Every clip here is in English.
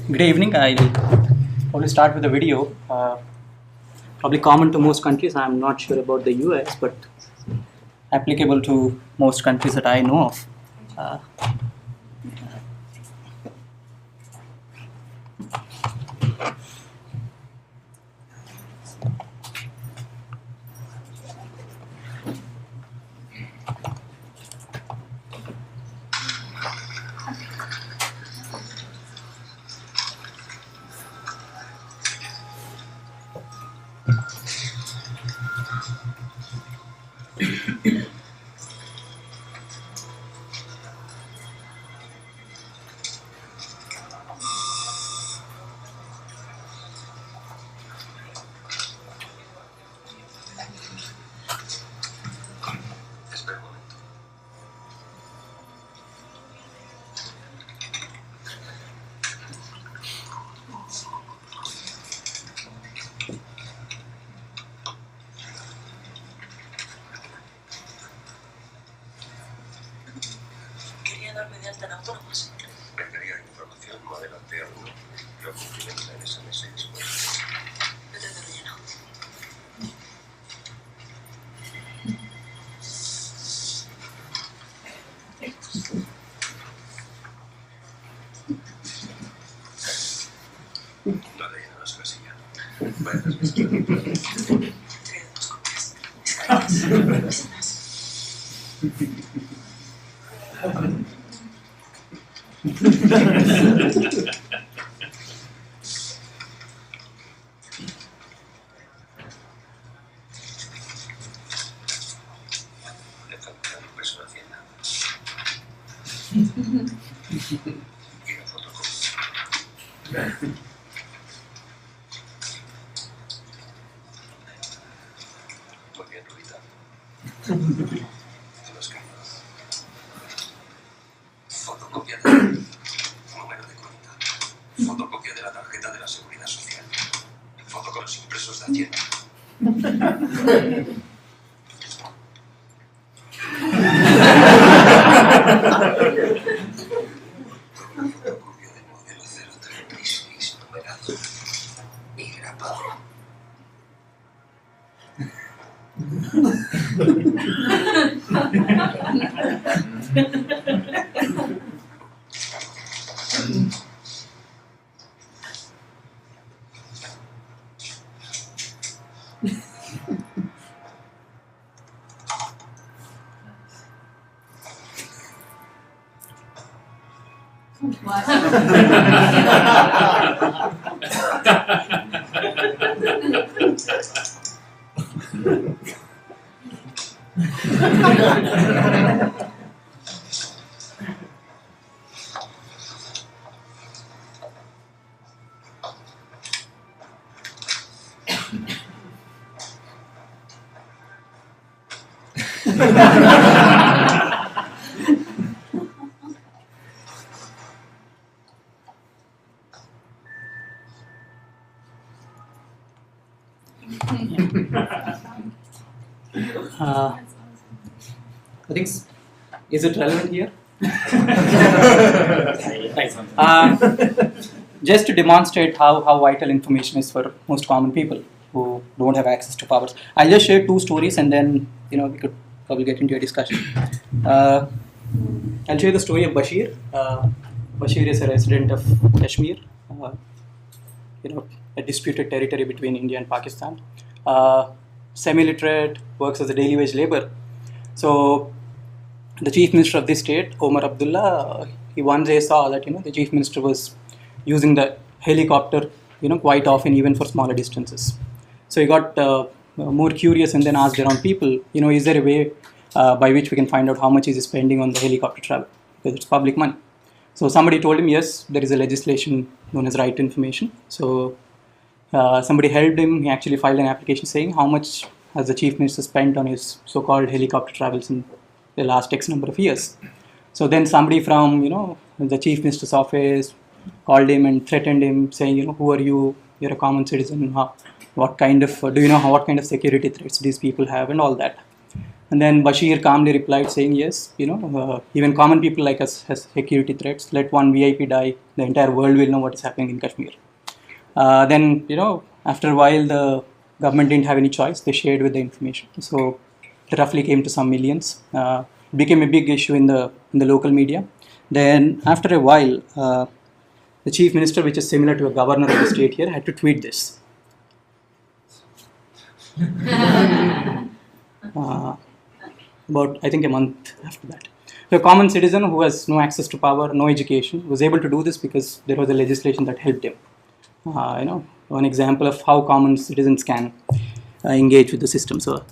Good evening. I will probably start with a video. Probably common to most countries. I'm not sure about the US, but applicable to most countries that I know of. Requería información, no adelanté alguno. Lo cumplimenta en SMS después. Vete de relleno. No relleno la casilla. Vaya las veces. Trae dos copias. Le falta un peso de Hacienda. Y la fotocopia. Muy bien, Rubita. Te lo escribo. Fotocopia del número de cuenta. Fotocopia de la tarjeta de la Seguridad Social. Foto con los impresos de Hacienda. Una fotocopia del modelo 036 numerado y grapado. I think, is it relevant here? Just to demonstrate how vital information is for most common people who don't have access to powers. I'll just share two stories and then we could probably get into a discussion. I'll share the story of Bashir. Bashir is a resident of Kashmir, a disputed territory between India and Pakistan. Semi-literate, works as a daily wage labor. So the chief minister of this state, Omar Abdullah, he one day saw that the chief minister was using the helicopter quite often, even for smaller distances. So he got more curious and then asked around people, is there a way by which we can find out how much is he spending on the helicopter travel, because it's public money. So somebody told him, yes, there is a legislation known as right to information. So somebody helped him. He actually filed an application saying how much has the chief minister spent on his so-called helicopter travels in the last X number of years. So then somebody from the chief minister's office called him and threatened him, saying, who are you? You're a common citizen. What kind of do you know what kind of security threats these people have and all that. And then Bashir calmly replied saying, yes, even common people like us has security threats. Let one VIP die, the entire world will know what is happening in Kashmir. Then, after a while, the government didn't have any choice. They shared with the information. So it roughly came to some millions. It became a big issue in the local media. Then after a while, the chief minister, which is similar to a governor of the state here, had to tweet this. About, I think, a month after that. So a common citizen who has no access to power, no education, was able to do this because there was a legislation that helped him. One example of how common citizens can engage with the system. So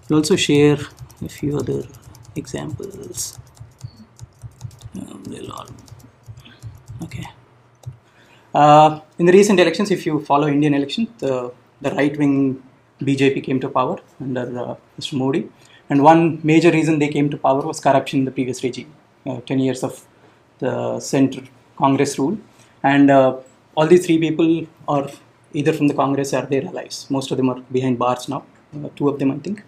I'll also share a few other examples. Okay. In the recent elections, if you follow Indian elections, the right-wing BJP came to power under Mr. Modi. And one major reason they came to power was corruption in the previous regime, 10 years of the center Congress rule. And all these three people are either from the Congress or their allies. Most of them are behind bars now, two of them, I think.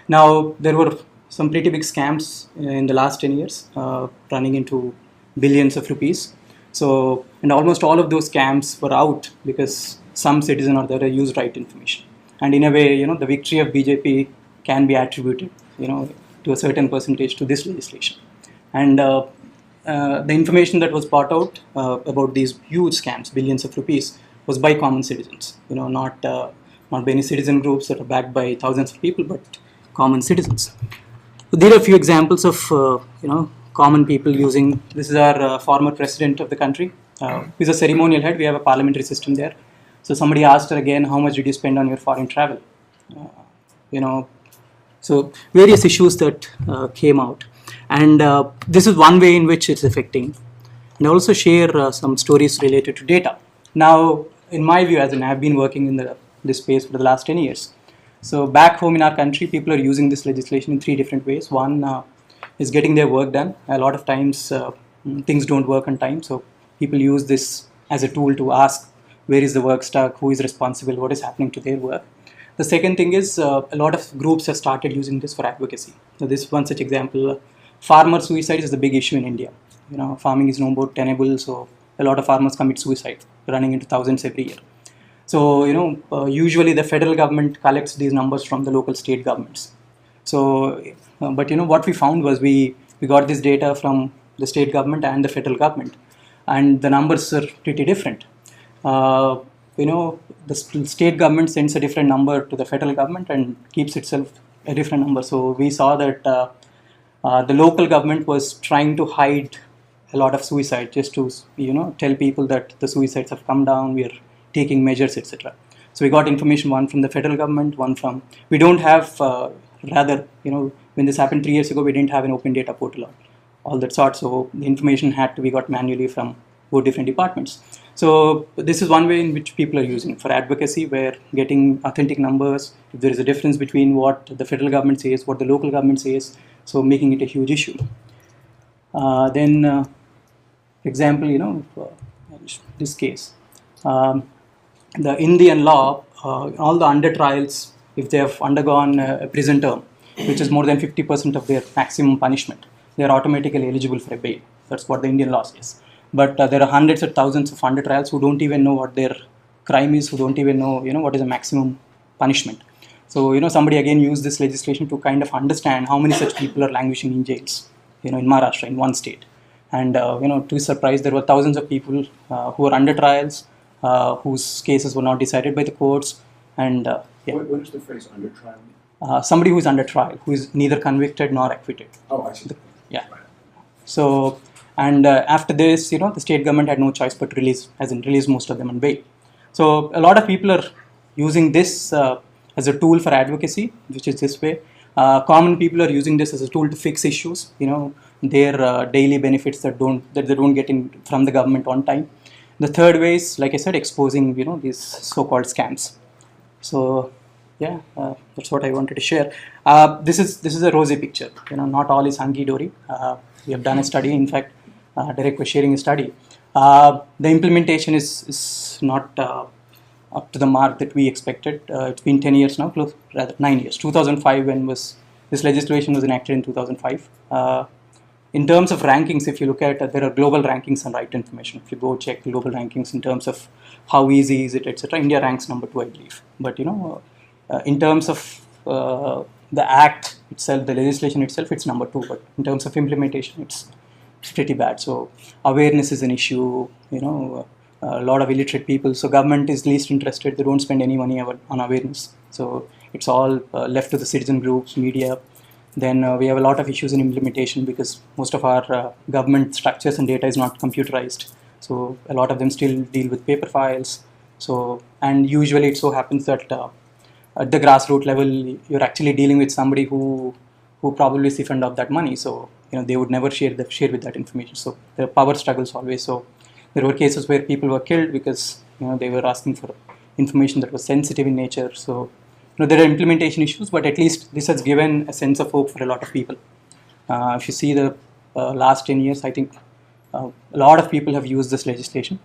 Now, there were some pretty big scams in the last 10 years, running into billions of rupees. So, and almost all of those scams were out because some citizen or the other used right information. And in a way, the victory of BJP can be attributed, to a certain percentage to this legislation. And the information that was brought out about these huge scams, billions of rupees, was by common citizens. Not by any citizen groups that are backed by thousands of people, but common citizens. So there are a few examples of common people using. This is our former president of the country. He's a ceremonial head. We have a parliamentary system there. So somebody asked her again, how much did you spend on your foreign travel? So various issues that came out. And this is one way in which it's affecting. And I also share some stories related to data. Now, in my view, I've been working in this space for the last 10 years. So back home in our country, people are using this legislation in three different ways. One is getting their work done. A lot of times things don't work on time. So people use this as a tool to ask, where is the work stuck, who is responsible, what is happening to their work. The second thing is a lot of groups have started using this for advocacy. So this one such example, farmer suicide is the big issue in India. Farming is no more tenable, so a lot of farmers commit suicide, running into thousands every year. So, usually the federal government collects these numbers from the local state governments. So, but what we found was we got this data from the state government and the federal government, and the numbers are pretty different. The state government sends a different number to the federal government and keeps itself a different number. So we saw that the local government was trying to hide a lot of suicide, just to tell people that the suicides have come down, we are taking measures, etc. So we got information, one from the federal government, one from, we don't have, when this happened 3 years ago, we didn't have an open data portal or all that sort. So the information had to be got manually from both different departments. So this is one way in which people are using for advocacy, where getting authentic numbers, if there is a difference between what the federal government says, what the local government says, so making it a huge issue. Then, example, this case, the Indian law, all the under trials, if they have undergone a prison term, which is more than 50% of their maximum punishment, they are automatically eligible for a bail. That's what the Indian law says. But there are hundreds of thousands of under trials who don't even know what their crime is, who don't even know, what is the maximum punishment. So, somebody again used this legislation to kind of understand how many such people are languishing in jails, in Maharashtra, in one state. And, to his surprise, there were thousands of people who were under trials, whose cases were not decided by the courts. And What is the phrase under trial? Somebody who is under trial, who is neither convicted nor acquitted. Oh, I see. Yeah. So, and after this, the state government had no choice but release most of them on bail. So a lot of people are using this as a tool for advocacy, which is this way. Common people are using this as a tool to fix issues, their daily benefits that they don't get in from the government on time. The third way is, like I said, exposing these so-called scams. So yeah, that's what I wanted to share. This is a rosy picture. Not all is hunky dory. We have done a study. In fact, Derek was sharing a study. The implementation is not up to the mark that we expected. It's been 10 years now, rather 9 years. 2005 when was This legislation was enacted in 2005. In terms of rankings, if you look at, there are global rankings on right to information. If you go check global rankings in terms of how easy is it, etc., India ranks number 2, I believe. But in terms of the act itself, the legislation itself, it's number 2. But in terms of implementation, it's pretty bad. So awareness is an issue. A lot of illiterate people. So government is least interested. They don't spend any money on awareness. So it's all left to the citizen groups, media. Then we have a lot of issues in implementation because most of our government structures and data is not computerized. So a lot of them still deal with paper files. So, and usually it so happens that at the grassroots level, you're actually dealing with somebody who probably siphoned off that money. So they would never share with that information. So there are power struggles always. So there were cases where people were killed because they were asking for information that was sensitive in nature. So there are implementation issues, but at least this has given a sense of hope for a lot of people. If you see the last 10 years, I think a lot of people have used this legislation.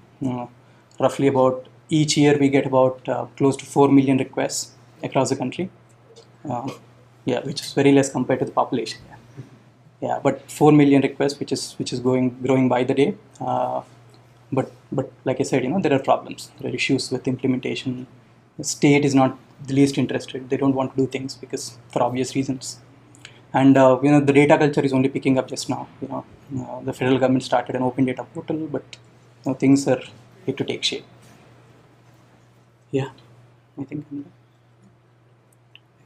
Roughly about each year we get about close to 4 million requests across the country. Which is very less compared to the population. Yeah, but 4 million requests, which is growing by the day. But like I said, there are problems. There are issues with implementation. The state is not the least interested. They don't want to do things because for obvious reasons. And the data culture is only picking up just now. The federal government started an open data portal, but things are yet to take shape. Yeah, I think.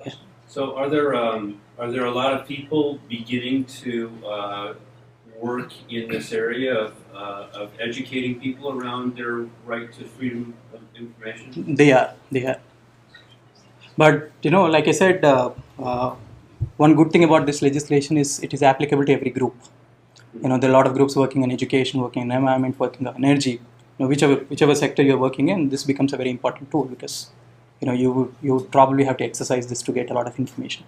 Yeah. So are there a lot of people beginning to work in this area of educating people around their right to freedom of information? They are. But like I said, one good thing about this legislation is it is applicable to every group. There are a lot of groups working on education, working on environment, working on energy. Whichever sector you're working in, this becomes a very important tool because you would probably have to exercise this to get a lot of information.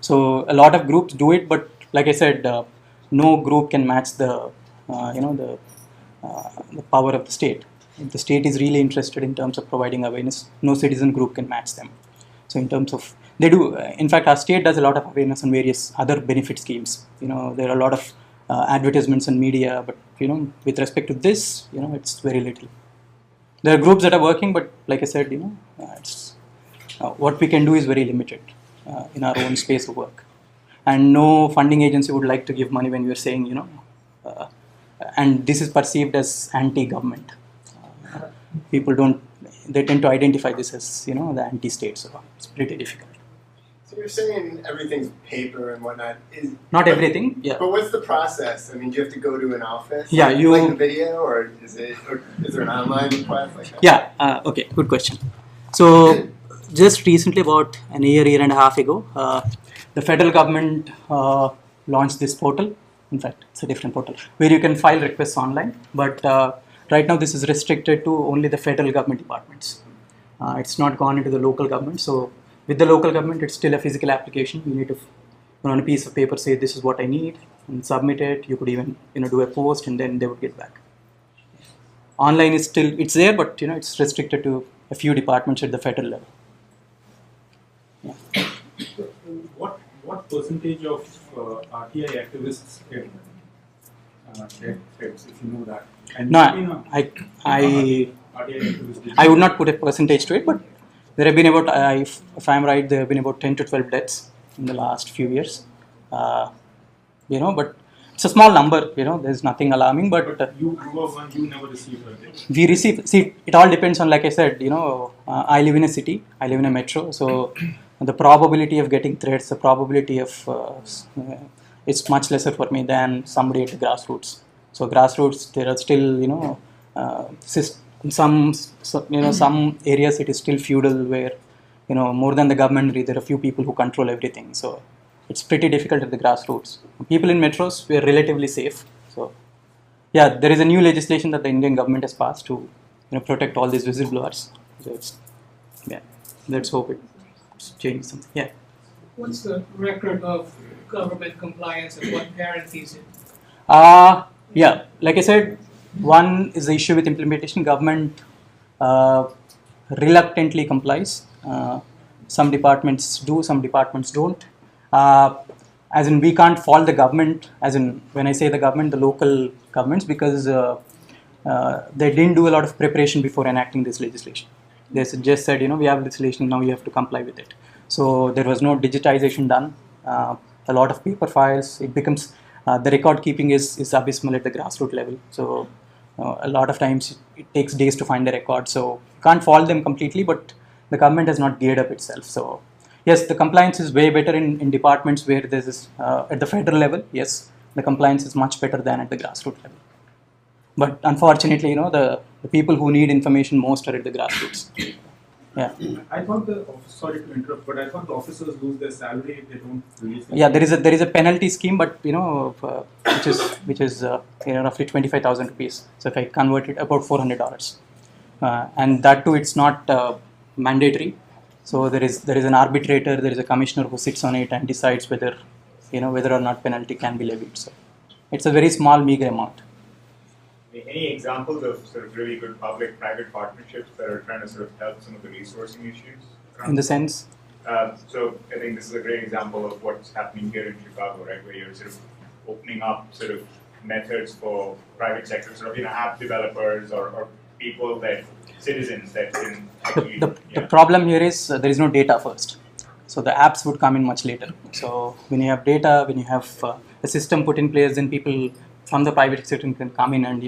So a lot of groups do it, but like I said, no group can match the power of the state. If the state is really interested in terms of providing awareness, no citizen group can match them. So in terms of, they do, in fact, our state does a lot of awareness on various other benefit schemes. There are a lot of advertisements in media, but with respect to this, it's very little. There are groups that are working, but like I said, it's what we can do is very limited in our own space of work. And no funding agency would like to give money when we are saying, and this is perceived as anti-government. People they tend to identify this as, the anti-state, so it's pretty difficult. So you're saying everything's paper and whatnot. Not everything, yeah. But what's the process? I mean, do you have to go to an office? Yeah, like the video, or is there an online request like that? Yeah, okay, good question. So just recently, about a year and a half ago, the federal government launched this portal. In fact, it's a different portal where you can file requests online. But right now, this is restricted to only the federal government departments. It's not gone into the local government. So with the local government, it's still a physical application. You need to, on a piece of paper, say this is what I need and submit it. You could even do a post and then they would get back. Online is still, it's there, but it's restricted to a few departments at the federal level. Yeah. What percentage of RTI activists get threats, if you know that? And No, I would not put a percentage to it, but there have been about, if I'm right, there have been about 10 to 12 deaths in the last few years. But it's a small number, there's nothing alarming, but you were one, you never received a death. We receive, it all depends on, like I said, I live in a city, I live in a metro, so the probability of getting threats, the probability of, it's much lesser for me than somebody at the grassroots. So grassroots, there are still, in some areas it is still feudal where, more than the government, there are few people who control everything. So it's pretty difficult at the grassroots. People in metros, we are relatively safe. So yeah, there is a new legislation that the Indian government has passed to, protect all these whistleblowers. So let's hope it changes something. Yeah. What's the record of government compliance and what guarantees it? Yeah, like I said, one is the issue with implementation. Government reluctantly complies. Some departments do, some departments don't. as in we can't fault the government, as in when I say the government, the local governments, because they didn't do a lot of preparation before enacting this legislation. They just said, we have legislation, now you have to comply with it. So there was no digitization done. A lot of paper files. It becomes the record keeping is abysmal at the grassroots level. So a lot of times it takes days to find the record. So you can't fault them completely, but the government has not geared up itself. So yes, the compliance is way better in departments where this is at the federal level. Yes, the compliance is much better than at the grassroots level. But unfortunately, the people who need information most are at the grassroots. Yeah. I thought sorry to interrupt, but I thought the officers lose their salary if they don't release. Yeah, there is a penalty scheme, but which is roughly 25,000 rupees. So if I convert it, about $400, and that too, it's not mandatory. So there is an arbitrator, there is a commissioner who sits on it and decides whether or not penalty can be levied. So it's a very small, meager amount. Any examples of sort of really good public-private partnerships that are trying to sort of help some of the resourcing issues? In the sense? So I think this is a great example of what's happening here in Chicago, right, where you're sort of opening up sort of methods for private sector, sort of app developers or people citizens that can actually... The problem here is there is no data first. So the apps would come in much later. So when you have data, when you have a system put in place, then people from the private sector can come in and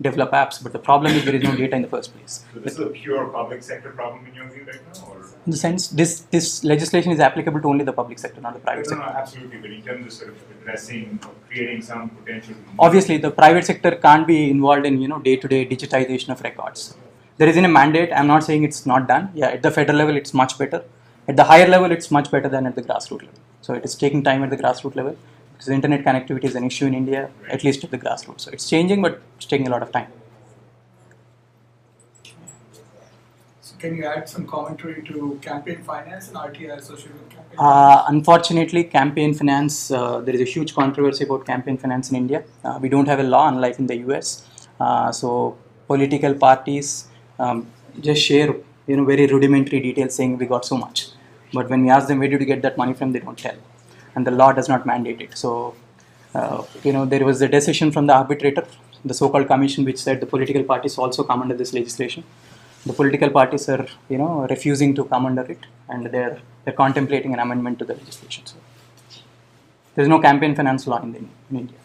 develop apps. But the problem is there is no data in the first place. So this is a pure public sector problem in your view right now? Or? In the sense, this legislation is applicable to only the public sector, not the private sector. No, absolutely. But in terms of sort of addressing or creating some potential... Obviously, the private sector can't be involved in day-to-day digitization of records. There isn't a mandate. I'm not saying it's not done. Yeah, at the federal level, it's much better. At the higher level, it's much better than at the grassroots level. So it is taking time at the grassroots level because internet connectivity is an issue in India, at least at the grassroots. So it's changing, but it's taking a lot of time. So can you add some commentary to campaign finance and RTI associated with campaign Unfortunately, campaign finance, there is a huge controversy about campaign finance in India. We don't have a law, unlike in the US. So political parties just share very rudimentary details saying we got so much. But when we ask them where did you get that money from, they don't tell. And the law does not mandate it. So, there was a decision from the arbitrator, the so-called commission, which said the political parties also come under this legislation. The political parties are, refusing to come under it, and they're contemplating an amendment to the legislation. So, there is no campaign finance law in India.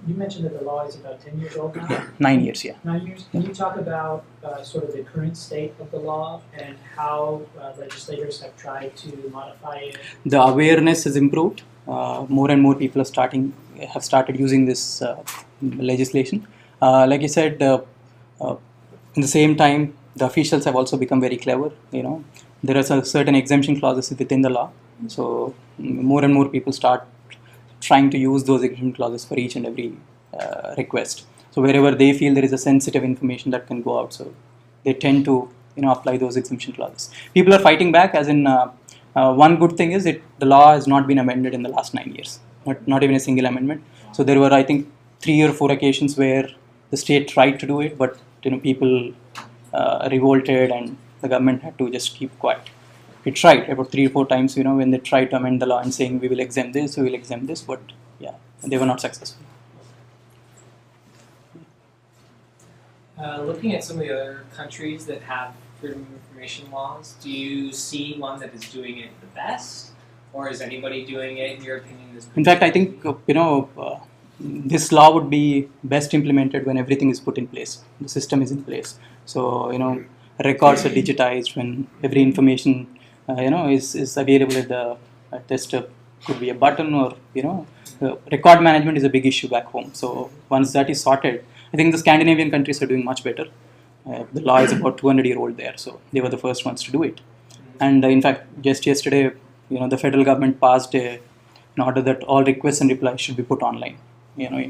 You mentioned that the law is about 10 years old now? 9 years, yeah. 9 years. Can you talk about sort of the current state of the law and how legislators have tried to modify it? The awareness has improved. More and more people have started using this legislation. Like you said, in the same time, the officials have also become very clever. There are certain exemption clauses within the law. So more and more people start trying to use those exemption clauses for each and every request. So wherever they feel there is a sensitive information that can go out, so they tend to apply those exemption clauses. People are fighting back, as in one good thing is the law has not been amended in the last 9 years, not even a single amendment. So there were, I think, 3 or 4 occasions where the state tried to do it, but people revolted and the government had to just keep quiet. It tried about 3 or 4 times, when they tried to amend the law and saying we will exempt this, but yeah, they were not successful. Looking at some of the other countries that have freedom of information laws, do you see one that is doing it the best, or is anybody doing it, in your opinion? In fact, I think this law would be best implemented when everything is put in place, the system is in place. So records are digitized, when every information is available at the could be a button, or record management is a big issue back home. So once that is sorted, I think the Scandinavian countries are doing much better. The law is about 200-year-old there, so they were the first ones to do it. And in fact, just yesterday, the federal government passed an order that all requests and replies should be put online,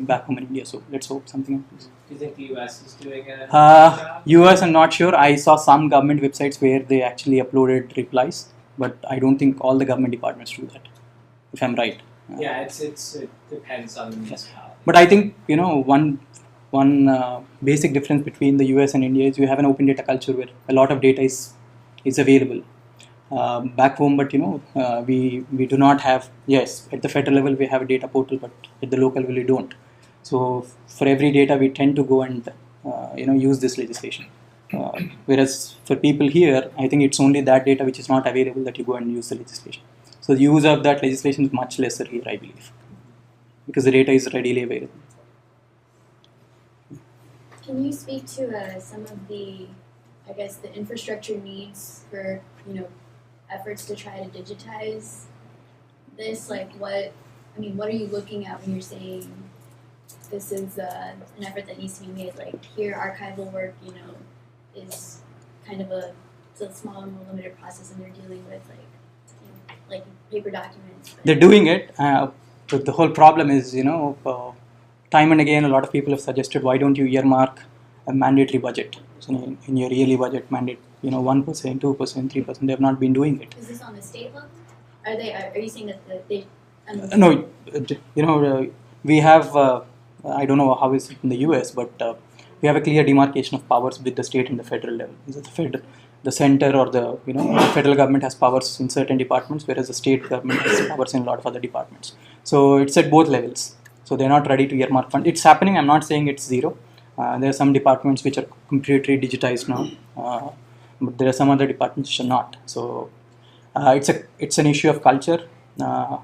back home in India. So let's hope something happens. Do you think the US is doing a job? US, I'm not sure. I saw some government websites where they actually uploaded replies, but I don't think all the government departments do that, if I'm right. Yeah, it depends on the municipality. But I think, one basic difference between the US and India is you have an open data culture where a lot of data is available. back home, but we do not have. Yes, at the federal level we have a data portal, but at the local level we don't. So for every data we tend to go and use this legislation. Whereas for people here, I think it's only that data which is not available that you go and use the legislation. So the use of that legislation is much lesser here, I believe, because the data is readily available. Can you speak to some of the, I guess, the infrastructure needs for, efforts to try to digitize this? Like what are you looking at when you're saying this is an effort that needs to be made? Like here, archival work, is kind of a smaller, more limited process, and they're dealing with like paper documents. They're doing it, but the whole problem is, time and again, a lot of people have suggested, why don't you earmark a mandatory budget? So in your yearly budget, mandate, 1%, 2%, 3%. They have not been doing it. Is this on the state level? Are you saying that they? No, we have. I don't know how it's in the US, but we have a clear demarcation of powers with the state and the federal level. The center or the federal government has powers in certain departments, whereas the state government has powers in a lot of other departments. So it's at both levels. So they're not ready to earmark funds. It's happening. I'm not saying it's zero. There are some departments which are completely digitized now, but there are some other departments which are not. So it's an issue of culture. A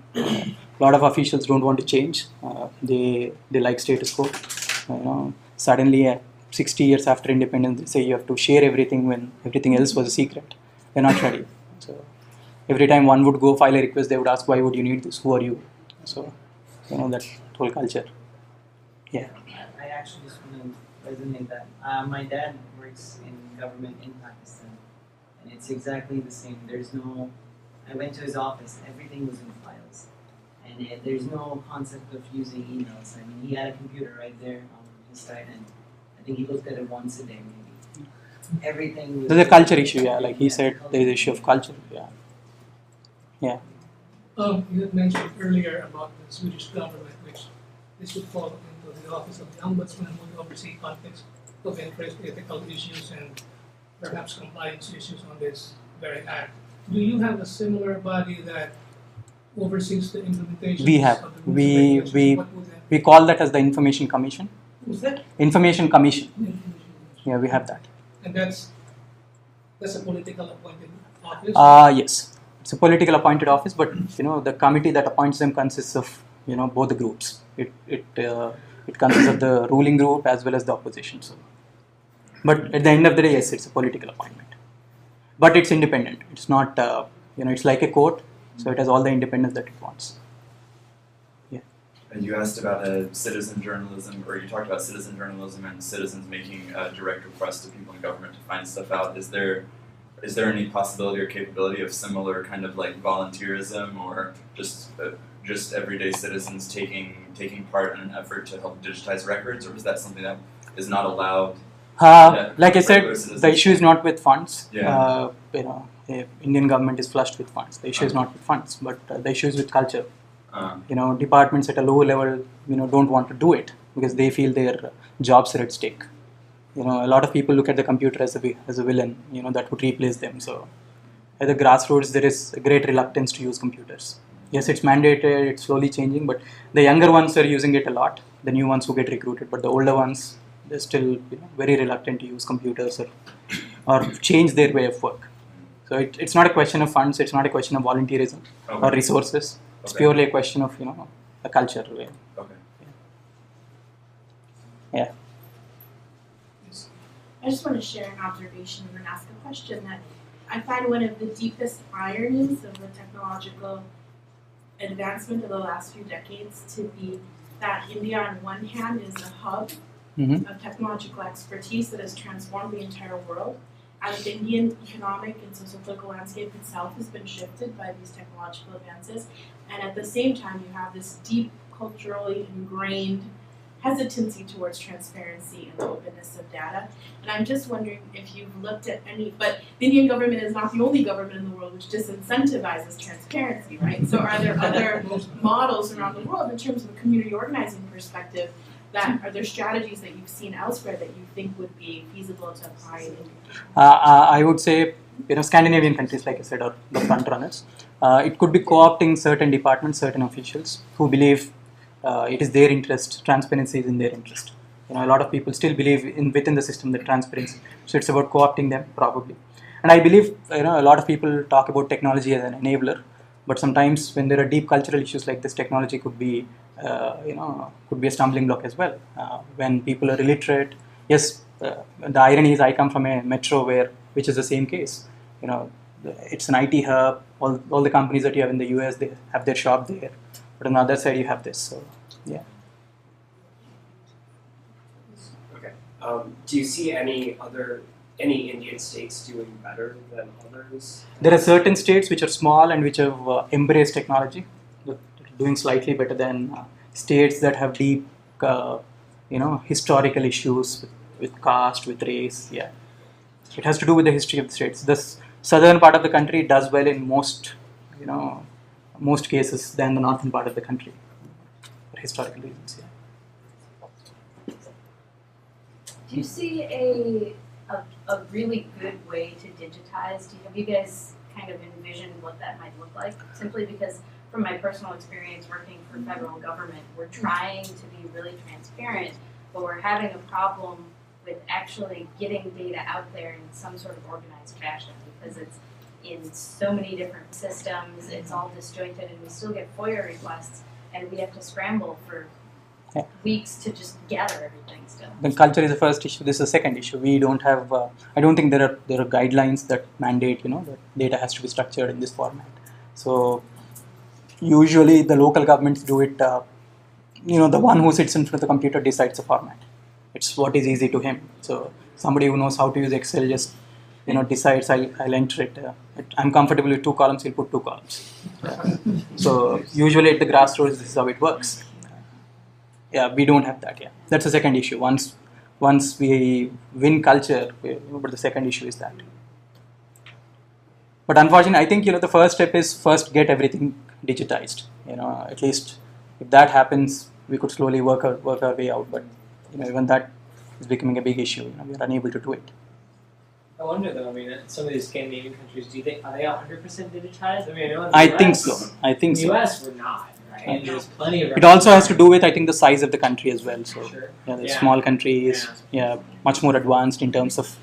lot of officials don't want to change. They like status quo. Suddenly, 60 years after independence, they say you have to share everything when everything else was a secret. They're not ready. So every time one would go file a request, they would ask, why would you need this? Who are you? So that whole culture. Yeah. I actually just want to resonate that. My dad works in government in Pakistan, and it's exactly the same. I went to his office, everything was in files. And there's no concept of using emails. I mean, he had a computer right there on his side, and I think he looked at it once a day, maybe. Everything was... There's a culture issue, yeah. Like he said, there's an issue of culture, yeah. Yeah. You had mentioned earlier about the Swedish government, which this would fall into the office of the ombudsman, who would oversee conflicts of interest, ethical issues, and perhaps compliance issues on this very act. Do you have a similar body that oversees the implementation? We have. We call that as the Information Commission. Who's that? Information Commission. Yeah, we have that. And that's a political appointed office? Yes. It's a political appointed office, but the committee that appoints them consists of both the groups. It consists of the ruling group as well as the opposition. So, but at the end of the day, yes, it's a political appointment. But it's independent. It's not it's like a court, so it has all the independence that it wants. Yeah. And you asked about citizen journalism, or you talked about citizen journalism and citizens making direct requests to people in government to find stuff out. Is there any possibility or capability of similar kind of like volunteerism, or just everyday citizens taking part in an effort to help digitize records, or is that something that is not allowed? Like I said, the issue is not with funds. Yeah. Indian government is flushed with funds. The issue is not with funds, but the issue is with culture. Departments at a lower level, don't want to do it because they feel their jobs are at stake. A lot of people look at the computer as a villain, that would replace them. So at the grassroots, there is a great reluctance to use computers. Yes, it's mandated, it's slowly changing, but the younger ones are using it a lot, the new ones who get recruited, but the older ones, they're still very reluctant to use computers or change their way of work. So it's not a question of funds, it's not a question of volunteerism or resources. It's purely a question of a culture. Okay. Yeah. I just want to share an observation and ask a question that I find one of the deepest ironies of the technological advancement of the last few decades to be that India on one hand is a hub of technological expertise that has transformed the entire world, and the Indian economic and socio-political landscape itself has been shifted by these technological advances, and at the same time you have this deep culturally ingrained hesitancy towards transparency and the openness of data. And I'm just wondering if you've looked at but the Indian government is not the only government in the world which disincentivizes transparency, right? So are there other models around the world in terms of a community organizing perspective are there strategies that you've seen elsewhere that you think would be feasible to apply in India? I would say Scandinavian countries, like I said, are the front runners. It could be co-opting certain departments, certain officials who believe it is their interest, transparency is in their interest. A lot of people still believe within the system that transparency. So it's about co-opting them probably. And I believe a lot of people talk about technology as an enabler, but sometimes when there are deep cultural issues like this, technology could be could be a stumbling block as well. When people are illiterate, yes, the irony is I come from a metro which is the same case. It's an IT hub. All the companies that you have in the US, they have their shop there, but on the other side you have this. So yeah. Okay. Do you see any Indian states doing better than others? There are certain states which are small and which have embraced technology, doing slightly better than states that have deep, historical issues with caste, with race. Yeah, it has to do with the history of the states. The southern part of the country does well in most cases than the northern part of the country, for historical reasons. Yeah. Do you see a really good way to digitize? Have you guys kind of envisioned what that might look like? Simply because from my personal experience working for federal government, we're trying to be really transparent, but we're having a problem with actually getting data out there in some sort of organized fashion because it's in so many different systems, it's all disjointed, and we still get FOIA requests, and we have to scramble for weeks to just gather everything still. Then culture is the first issue. This is the second issue. We don't have. I don't think there are guidelines that mandate that data has to be structured in this format. So usually the local governments do it. The one who sits in front of the computer decides the format. It's what is easy to him. So somebody who knows how to use Excel just decides I'll enter it. I'm comfortable with 2 columns. He'll put 2 columns. So usually at the grassroots, this is how it works. Yeah, we don't have that. Yeah, that's the second issue. Once we win culture, but the second issue is that. But unfortunately, I think the first step is first get everything digitized. At least if that happens, we could slowly work our way out. But even that is becoming a big issue. We are unable to do it. I wonder though. I mean, some of these Scandinavian countries, do you think are they 100% digitized? I mean, I know in the I US, think so. I think the so. US we're not. Right? There's plenty of. It also has to do with, I think, the size of the country as well. So, Sure. the Yeah. small country is much more advanced in terms of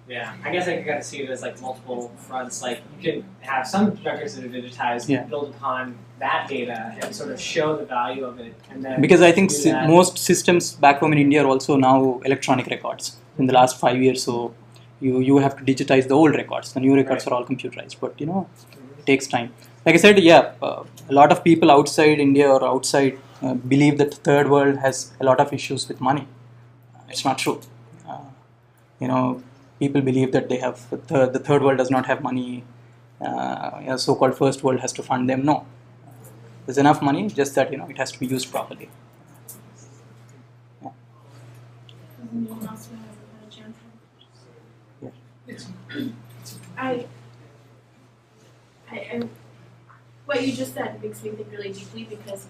Yeah, I guess I can kind of see it as like multiple fronts. Like you can have some records that are digitized, build upon that data, and sort of show the value of it, and then because I think do that. most systems back home in India are also now electronic records in the last 5 years. So you have to digitize the old records. The new records are all computerized, but it takes time. Like I said, a lot of people outside India or outside believe that the third world has a lot of issues with money. It's not true. People believe that they have the third world does not have money. So-called first world has to fund them. No, there's enough money. Just that it has to be used properly. Anyone else who hasn't had a chance? Yeah. I what you just said makes me think really deeply because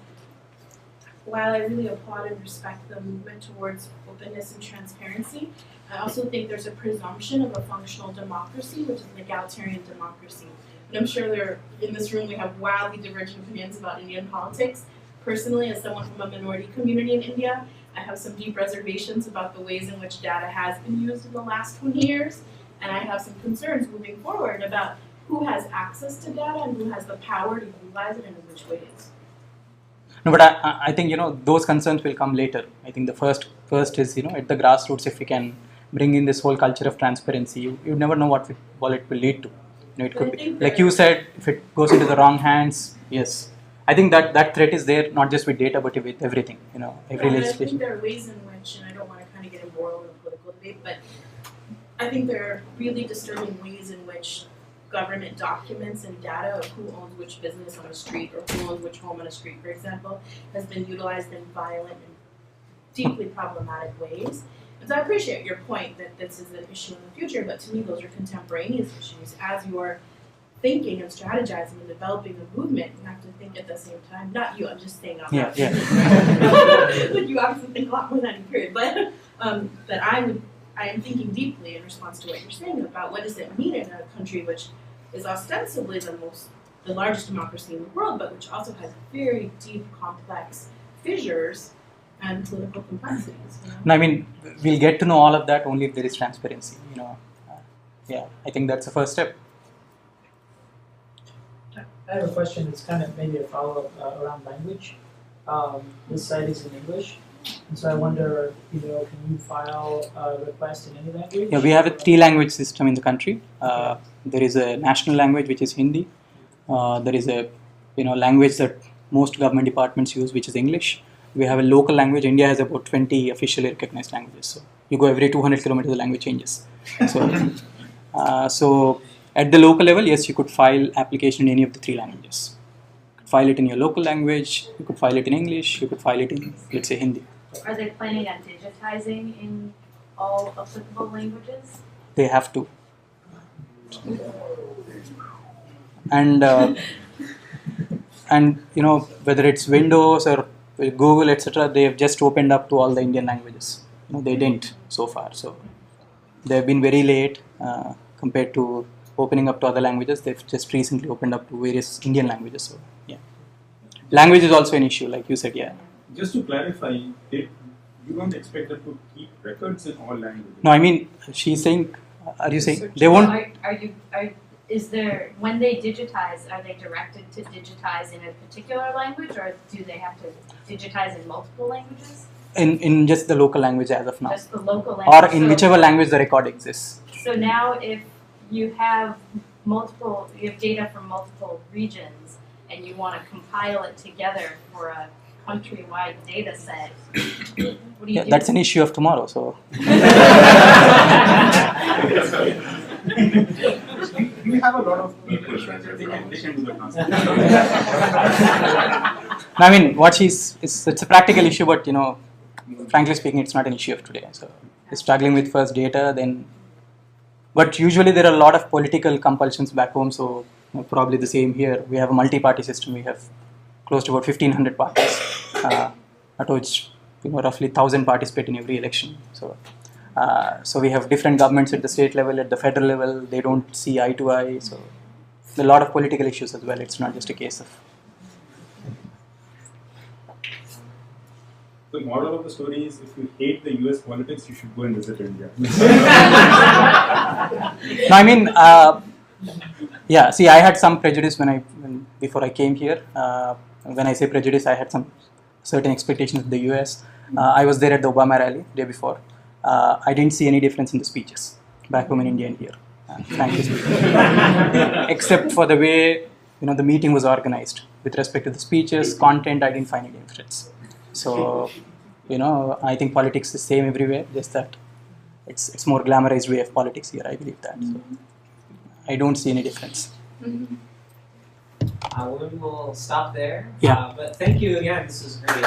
while I really applaud and respect the movement towards openness and transparency, I also think there's a presumption of a functional democracy, which is an egalitarian democracy. And I'm sure in this room we have wildly divergent opinions about Indian politics. Personally, as someone from a minority community in India, I have some deep reservations about the ways in which data has been used in the last 20 years, and I have some concerns moving forward about who has access to data and who has the power to utilize it and in which ways. No, but I think those concerns will come later. I think the first is at the grassroots, if we can bring in this whole culture of transparency, you never know what it will lead to. It could be like you said, if it goes into the wrong hands. Yes, I think that threat is there not just with data but with everything. Every legislation. I think there are ways in which, and I don't want to kind of get embroiled in a political debate, but I think there are really disturbing ways in which government documents and data of who owns which business on a street or who owns which home on a street, for example, has been utilized in violent and deeply problematic ways. And so I appreciate your point that this is an issue in the future, but to me those are contemporaneous issues. As you're thinking and strategizing and developing a movement, you have to think at the same time. Not you, I'm just saying out loud. But you obviously think a lot more than you period. But that I would I am thinking deeply in response to what you're saying about what does it mean in a country which is ostensibly the largest democracy in the world, but which also has very deep, complex fissures and political complexities. You know? No, I mean, we'll get to know all of that only if there is transparency. Yeah, I think that's the first step. I have a question that's kind of maybe a follow-up around language. This site is in English, and so I wonder, can you file a request in any language? Yeah, we have a 3-language system in the country. There is a national language, which is Hindi. There is a language that most government departments use, which is English. We have a local language. India has about 20 officially recognized languages. So you go every 200 kilometers, the language changes. So at the local level, yes, you could file application in any of the 3 languages. You could file it in your local language. You could file it in English. You could file it in, let's say, Hindi. Are they planning on digitizing in all applicable languages? They have to. And whether it's Windows or Google, etc., they have just opened up to all the Indian languages. They didn't so far. So they have been very late compared to opening up to other languages. They've just recently opened up to various Indian languages. So yeah, language is also an issue, like you said. Yeah. Just to clarify, you don't expect them to keep records in all languages? No, I mean, she's saying. Are you saying they won't? When they digitize, are they directed to digitize in a particular language, or do they have to digitize in multiple languages? In just the local language as of now. Just the local language. Or in whichever language the record exists. So now, if you have data from multiple regions, and you want to compile it together for a countrywide data set, what do you do? That's an issue of tomorrow. So. We have a lot of people, they can do the translation. I mean, it's a practical issue, but frankly speaking, it's not an issue of today. So we're struggling with first data, then. But usually there are a lot of political compulsions back home, so probably the same here. We have a multi-party system. We have close to about 1,500 parties, at which roughly 1,000 participate in every election. So we have different governments at the state level, at the federal level. They don't see eye to eye. So a lot of political issues as well. It's not just a case of. The moral of the story is, if you hate the US politics, you should go and visit India. No, I mean, yeah. See, I had some prejudice before I came here. When I say prejudice, I had some certain expectations of the US. I was there at the Obama rally day before. I didn't see any difference in the speeches back home in India and here, frankly speaking. Except for the way the meeting was organized with respect to the speeches, content. I didn't find any difference. So I think politics is the same everywhere. Just that it's more glamorized way of politics here. I believe that. So I don't see any difference. We will stop there. Yeah. But thank you again. This was great.